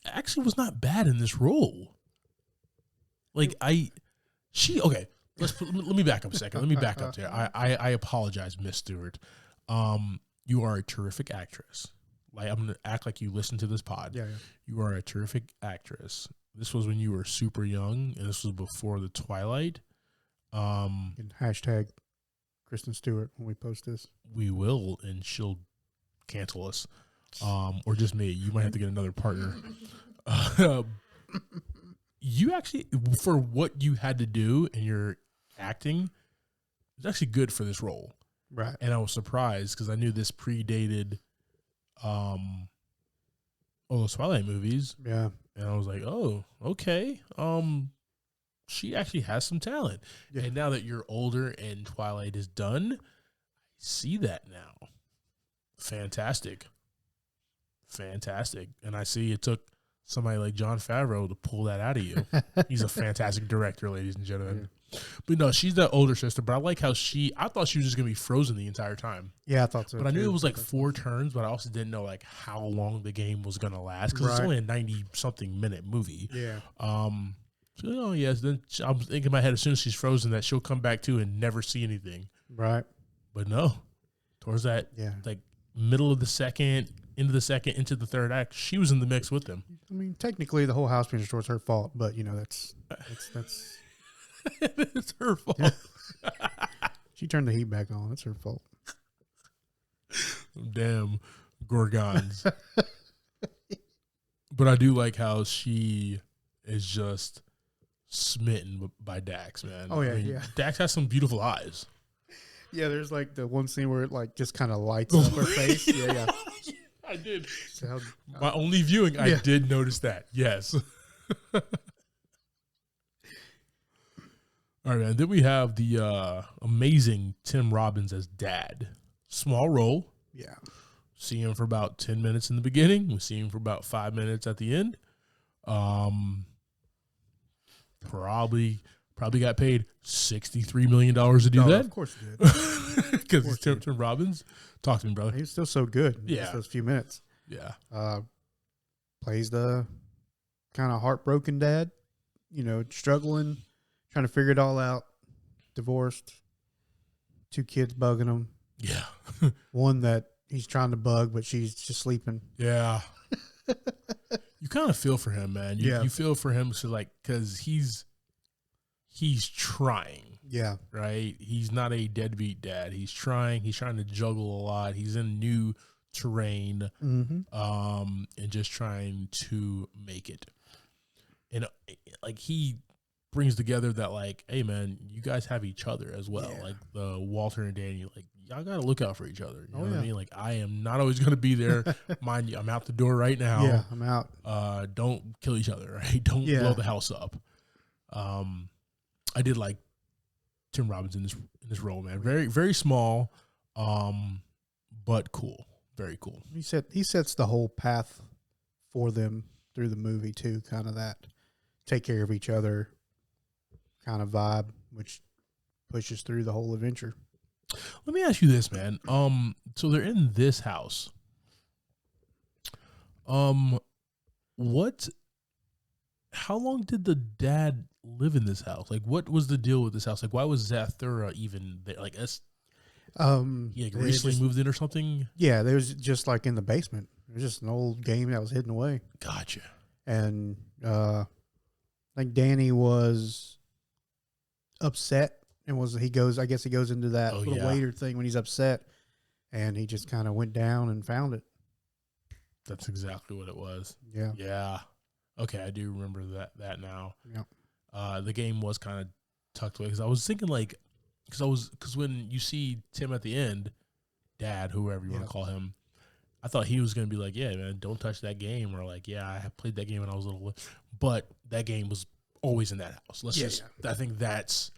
B: actually was not bad in this role. Like, okay, let me back up a second. Let me back up there. I apologize, Miss Stewart. You are a terrific actress. Like, I'm going to act like you listen to this pod.
A: Yeah.
B: You are a terrific actress. This was when you were super young, and this was before the Twilight.
A: And hashtag Kristen Stewart when we post this.
B: We will, and she'll cancel us. Or just me. You might have to get another partner. You actually, for what you had to do in your acting, it was actually good for this role.
A: Right.
B: And I was surprised because I knew this predated all those Twilight movies.
A: Yeah.
B: And I was like, oh, okay. She actually has some talent. Yeah. And now that you're older and Twilight is done, I see that now. Fantastic. And I see it took somebody like Jon Favreau to pull that out of you. He's a fantastic director, ladies and gentlemen. Yeah. But no, she's that older sister. But I like how I thought she was just going to be frozen the entire time.
A: Yeah, I thought so.
B: But I knew it was like 4 turns, but I also didn't know like how long the game was going to last because it's only a 90-something minute movie.
A: Yeah.
B: So, yes, then I'm thinking in my head as soon as she's frozen that she'll come back to and never see anything.
A: Right.
B: But no, towards that like middle of the second, into the second, into the third act, she was in the mix with them.
A: I mean, technically the whole house being destroyed is her fault, but you know that's
B: it's her fault.
A: Yeah. She turned the heat back on. It's her fault.
B: Damn Gorgons. But I do like how she is just smitten by Dax, man.
A: Oh yeah,
B: I mean,
A: yeah.
B: Dax has some beautiful eyes.
A: Yeah, there's like the one scene where it like just kind of lights up her face. Yeah.
B: I did.
A: So
B: my only viewing, I did notice that. Yes. All right, man. Then we have the amazing Tim Robbins as Dad. Small role.
A: Yeah.
B: See him for about 10 minutes in the beginning. We see him for about 5 minutes at the end. Probably got paid $63 million to do that.
A: Of course he did.
B: Because it's Tim Robbins. Talk to me, brother.
A: He's still so good.
B: Yeah.
A: Just those few minutes.
B: Yeah.
A: Plays the kind of heartbroken dad, you know, struggling, trying to figure it all out. Divorced. 2 kids bugging him.
B: Yeah.
A: One that he's trying to bug, but she's just sleeping.
B: Yeah. You kind of feel for him, man. You feel for him because he's trying.
A: Yeah.
B: Right? He's not a deadbeat dad. He's trying to juggle a lot. He's in new terrain.
A: Mm-hmm.
B: And just trying to make it. And like he brings together that like, hey man, you guys have each other as well.
A: Yeah.
B: Like the Walter and Danny, like y'all gotta look out for each other. You know what
A: yeah.
B: I mean? Like I am not always gonna be there. Mind you, I'm out the door right now.
A: Yeah, I'm out.
B: Don't kill each other, right? Don't blow the house up. I did like Tim Robbins in this role, man. Very, very small, but cool. Very cool.
A: He sets the whole path for them through the movie too, kind of that take care of each other kind of vibe, which pushes through the whole adventure.
B: Let me ask you this, man. So they're in this house. How long did the dad live in this house? Like, what was the deal with this house? Like, why was Zathura even there? Like, he like recently moved in or something?
A: Yeah, there was just like in the basement. It was just an old game that was hidden away.
B: Gotcha.
A: And I think Danny was upset and I guess he goes into that little waiter thing when he's upset, and he just kind of went down and found it.
B: That's exactly what it was.
A: Yeah.
B: Yeah. Okay, I do remember that now.
A: Yeah.
B: The game was kind of tucked away because I was thinking like, because when you see Tim at the end, Dad, whoever you want to call him, I thought he was going to be like, yeah, man, don't touch that game, or like, yeah, I played that game when I was little, but that game was always in that house. I think that's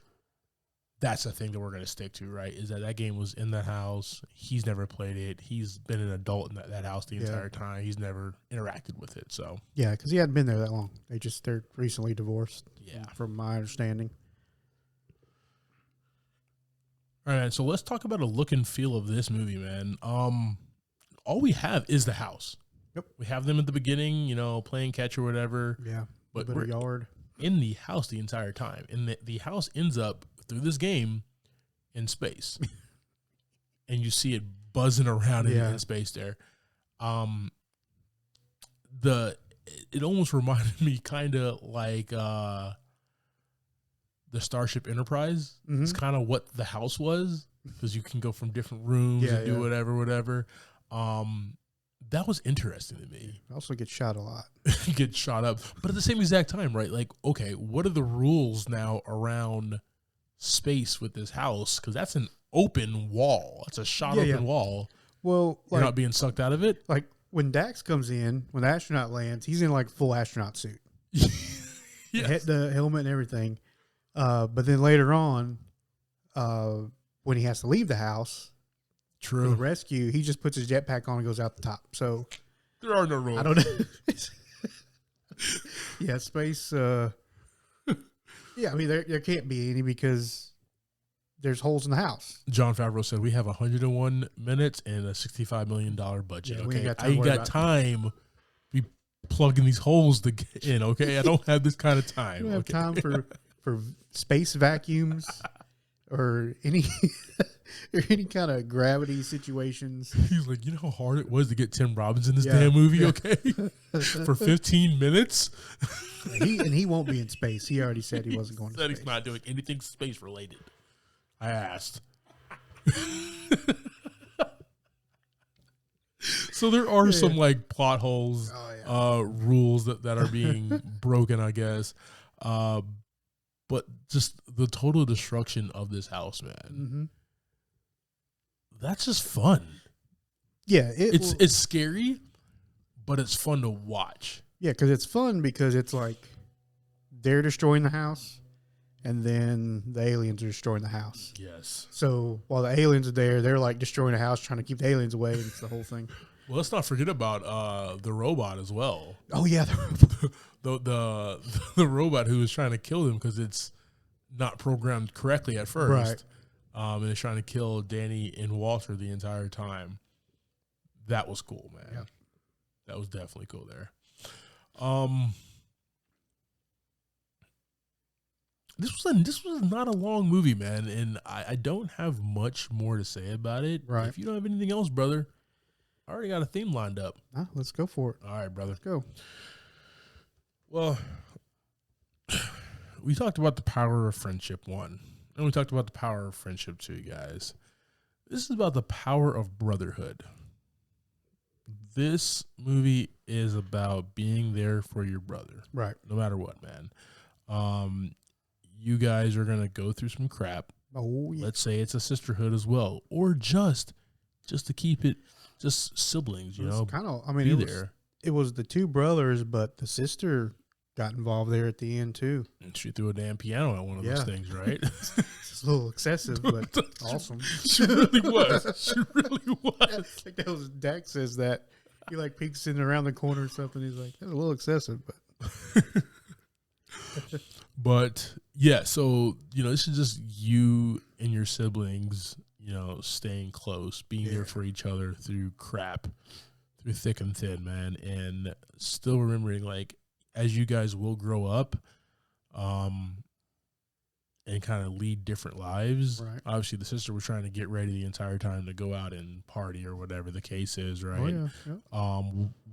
B: the thing that we're going to stick to, right? Is that game was in that house. He's never played it. He's been an adult in that house the entire time. He's never interacted with it. So
A: yeah, because he hadn't been there that long. They're recently divorced.
B: Yeah,
A: from my understanding.
B: All right, so let's talk about a look and feel of this movie, man. All we have is the house.
A: Yep,
B: we have them at the beginning, playing catch or whatever.
A: Yeah,
B: but
A: we're yard
B: in the house the entire time, and the house ends up through this game in space, and you see it buzzing around in space there. It almost reminded me kind of like the Starship Enterprise. Mm-hmm. It's kind of what the house was, because you can go from different rooms and do whatever. That was interesting to me.
A: Also get shot a lot.
B: Get shot up. But at the same exact time, right? Like, okay, what are the rules now around space with this house? Because that's an open wall. It's a shot open wall.
A: Well,
B: you're not being sucked out of it.
A: Like when Dax comes in, when the astronaut lands, he's in like full astronaut suit. The helmet and everything. But then later on, when he has to leave the house, for the rescue, he just puts his jetpack on and goes out the top. So
B: there are no rules.
A: I don't know. Space. I mean there can't be any because there's holes in the house.
B: Jon Favreau said we have 101 minutes and a $65 million budget. Okay, I ain't got time to be plugging these holes to get in. Okay, I don't have this kind of time.
A: I don't have time for space vacuums or any kind of gravity situations.
B: He's like, you know how hard it was to get Tim Robbins in this damn movie, okay? For 15 minutes?
A: He won't be in space. He already said he wasn't going to space.
B: He's not doing anything space related. I asked. So there are some like plot holes, rules that are being broken, I guess. But just the total destruction of this house, man. Mm-hmm. That's just fun.
A: Yeah.
B: It's scary, but it's fun to watch.
A: Yeah, because it's fun because it's like they're destroying the house and then the aliens are destroying the house.
B: Yes.
A: So while the aliens are there, they're like destroying the house, trying to keep the aliens away, and it's the whole thing.
B: Well, let's not forget about the robot as well.
A: Oh, yeah.
B: The robot who was trying to kill them because it's not programmed correctly at first.
A: Right.
B: And it's trying to kill Danny and Walter the entire time. That was cool, man.
A: Yeah.
B: That was definitely cool there. This was not a long movie, man, and I don't have much more to say about it.
A: Right.
B: If you don't have anything else, brother, I already got a theme lined up.
A: Let's go for it.
B: All right, brother.
A: Let's go.
B: Well, we talked about the power of friendship, one. And we talked about the power of friendship, two, guys. This is about the power of brotherhood. This movie is about being there for your brother.
A: Right.
B: No matter what, man. you guys are going to go through some crap.
A: Oh, yeah.
B: Let's say it's a sisterhood as well, or just to keep it just siblings, you know.
A: Kind of. I mean, it was the two brothers, but the sister got involved there at the end too.
B: And she threw a damn piano at one of those things, right?
A: It's a little excessive, but awesome.
B: She really was. She really was.
A: Like that was Dak says that. He like peeks in around the corner or something. He's like, that's a little excessive, but
B: but yeah, so this is just you and your siblings, staying close, being there for each other through crap, through thick and thin, man, and still remembering, like, as you guys will grow up, and kind of lead different lives.
A: Right.
B: Obviously, the sister was trying to get ready the entire time to go out and party or whatever the case is, right?
A: Oh, yeah.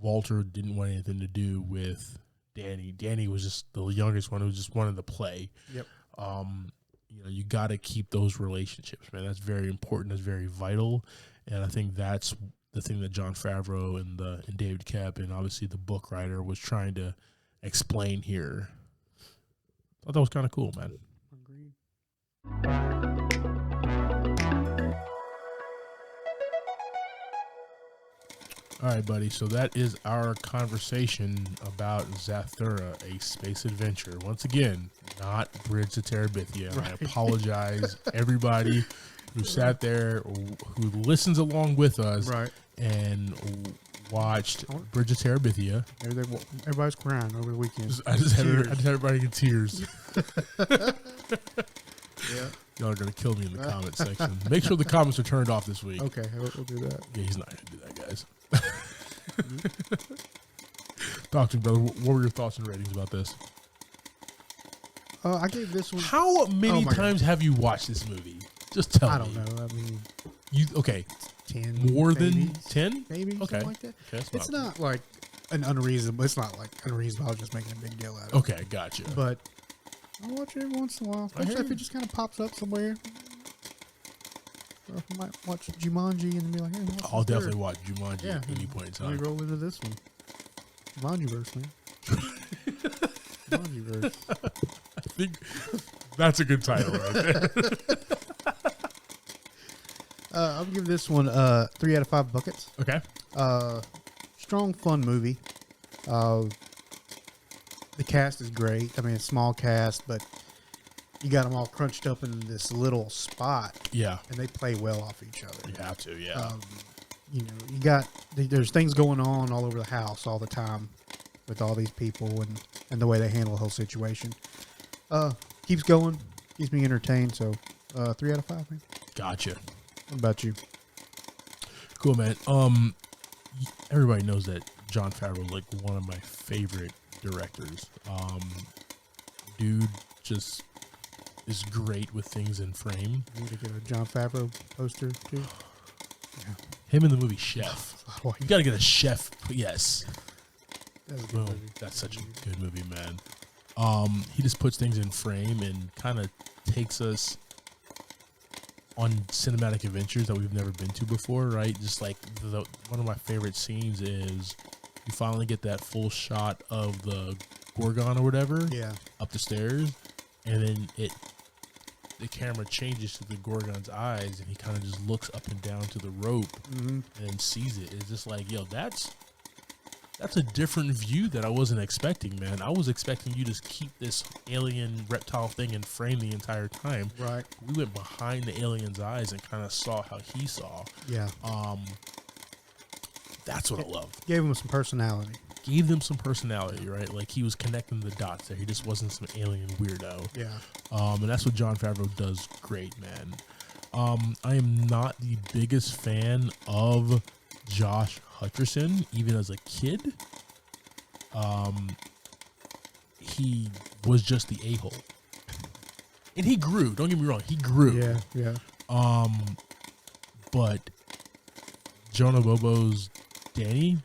B: Walter didn't want anything to do with Danny. Danny was just the youngest one who just wanted to play.
A: Yep.
B: You got to keep those relationships, man. That's very important. That's very vital. And I think that's the thing that Jon Favreau and David Koepp and obviously the book writer was trying to explain here. I thought that was kind of cool, man.
A: Agreed.
B: All right, buddy. So that is our conversation about Zathura, a space adventure. Once again, not Bridge to Terabithia. Right. I apologize, everybody who sat there, who listens along with us, and watched Bridge to Terabithia.
A: Everybody's crying over the weekend.
B: I just had everybody in tears.
A: Yeah.
B: Y'all are going to kill me in the comment section. Make sure the comments are turned off this week.
A: Okay, we'll do that.
B: Yeah, he's not going to do that, guys. Talk to me, brother. What were your thoughts and ratings about this?
A: I gave this one.
B: How many times have you watched this movie? Just tell me.
A: I don't know. I mean,
B: 10. More than 10?
A: Maybe.
B: Okay.
A: Something like that.
B: Okay,
A: it's not like an unreasonable. It's not like unreasonable. I was just making a big deal out of it.
B: Okay, gotcha.
A: But I watch it every once in a while, especially if it just kind of pops up somewhere. Or if I might watch Jumanji and be like, hey,
B: I'll definitely watch Jumanji at any point in time.
A: Let me roll into this one. Jumanjiverse, man. Jumanjiverse.
B: I think that's a good title right there.
A: I'll give this one 3 out of 5 buckets.
B: Okay.
A: Strong, fun movie. The cast is great. I mean, it's a small cast, but you got them all crunched up in this little spot.
B: Yeah.
A: And they play well off each other.
B: You have to, yeah.
A: There's things going on all over the house all the time with all these people and the way they handle the whole situation. Keeps going, keeps me entertained. So 3 out of 5, man.
B: Gotcha.
A: What about you?
B: Cool, man. Everybody knows that Jon Favreau is like one of my favorite directors. Dude just is great with things in frame.
A: You need to get a Jon Favreau poster too.
B: Yeah. Him in the movie Chef. You got to get a Chef. Yes.
A: That's a good movie.
B: That's such a good movie, man. He just puts things in frame and kind of takes us on cinematic adventures that we've never been to before, right? Just like one of my favorite scenes is you finally get that full shot of the Gorgon or whatever up the stairs, and then the camera changes to the Gorgon's eyes, and he kind of just looks up and down to the rope and sees it. It's just like, yo, that's a different view that I wasn't expecting, man. I was expecting you to keep this alien reptile thing in frame the entire time.
A: Right.
B: We went behind the alien's eyes and kind of saw how he saw.
A: Yeah.
B: That's what I love.
A: Gave him some personality.
B: Gave them some personality, right? Like he was connecting the dots there. He just wasn't some alien weirdo.
A: Yeah.
B: And that's what Jon Favreau does great, man. I am not the biggest fan of Josh Hutcherson, even as a kid. He was just the a-hole. And he grew, don't get me wrong, he grew.
A: Yeah.
B: But Jonah Bobo's Danny,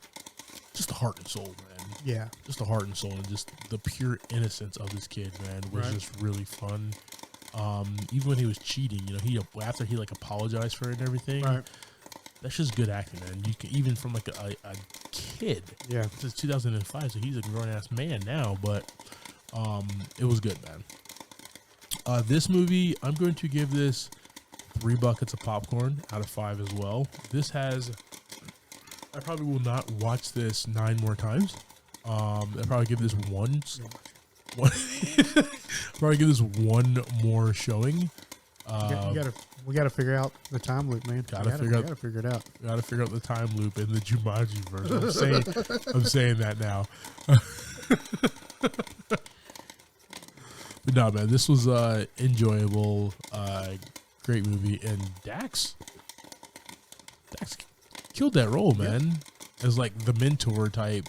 B: just the heart and soul, man.
A: Yeah.
B: Just the heart and soul and just the pure innocence of this kid, man, was just really fun. Even when he was cheating, after he like apologized for it and everything.
A: Right.
B: That's just good acting, man. You can even from like a kid.
A: Yeah.
B: Since 2005, so he's a grown ass man now, but it was good, man. This movie, I'm going to give this 3 buckets of popcorn out of 5 as well. I probably will not watch this 9 more times. I'll probably give this one probably give this one more showing.
A: We gotta figure out the time loop, man.
B: Gotta figure it out. Gotta figure out the time loop in the Jumanjiverse. I'm saying that now. But no, man, this was enjoyable, great movie, and Dax killed that role, man, as like the mentor type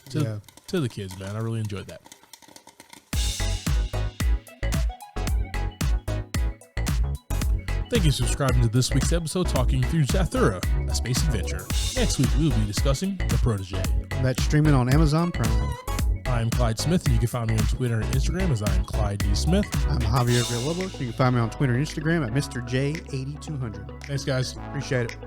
B: to the kids, man. I really enjoyed that. Thank you for subscribing to this week's episode talking through Zathura, a space adventure. Next week, we will be discussing The Protege.
A: That's streaming on Amazon Prime.
B: I'm Clyde Smith, and you can find me on Twitter and Instagram as I am Clyde D. Smith.
A: I'm Javier Villalobos. You can find me on Twitter and Instagram at Mr. J8200.
B: Thanks, guys.
A: Appreciate it.